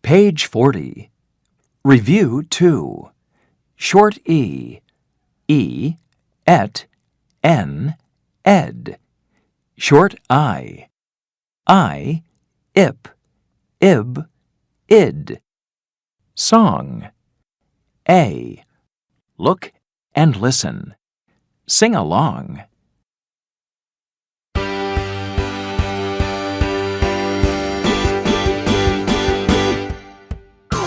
Page 40. Review 2. Short E. E, et, n, ed. Short I. I, ip, ib, id. Song. A. Look and listen. Sing along.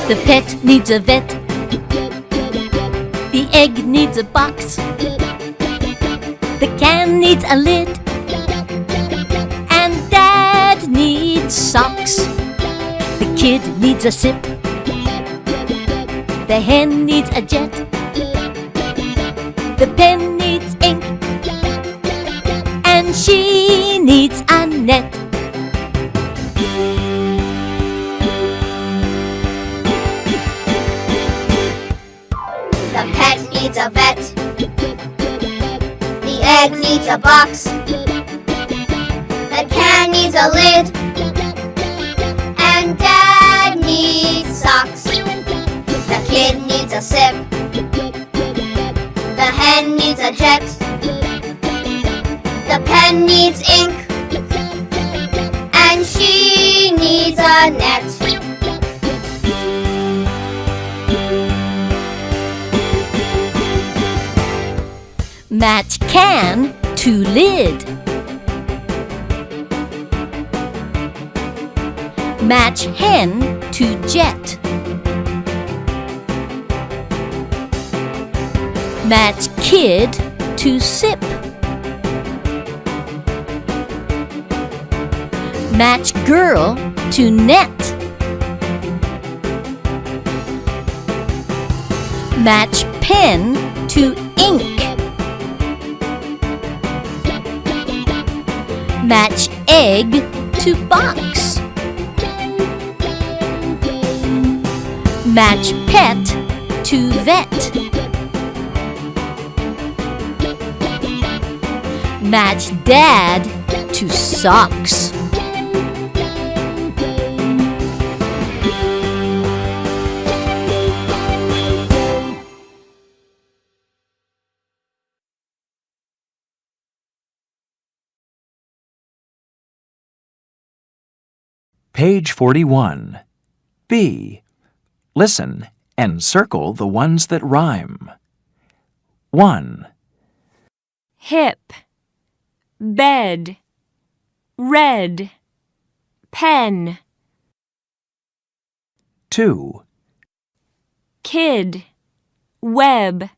The pet needs a vet. The egg needs a box. The can needs a lid. And Dad needs socks. The kid needs a sip. The hen needs a jet. The pen needs ink. And she needs a net. The pet needs a vet. The egg needs a box. The can needs a lid. And Dad needs socks. The kid needs a sip. The hen needs a jet. The pen needs ink. And she needs a net. Match can to lid. Match hen to jet. Match kid to sip. Match girl to net. Match pen to ink. Match egg to box. Match pet to vet. Match Dad to socks. Page 41. B. Listen and circle the ones that rhyme. 1. Hip, bed, red, pen. 2. Kid, web,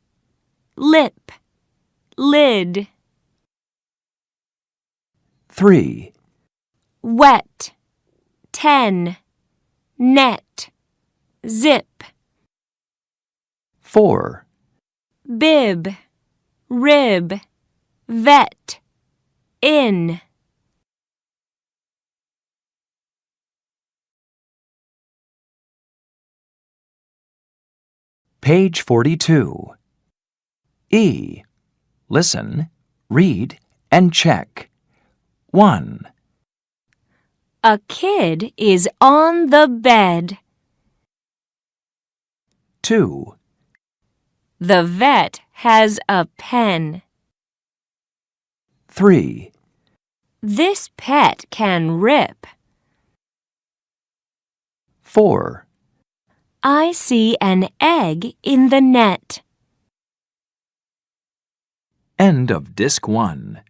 lip, lid. 3. Wet, 10, net, zip. 4. Bib, rib, vet, in. Page 42. E. Listen, read, and check. 1. A kid is on the bed. 2. The vet has a pen. 3. This pet can rip. 4. I see an egg in the net. End of Disc 1.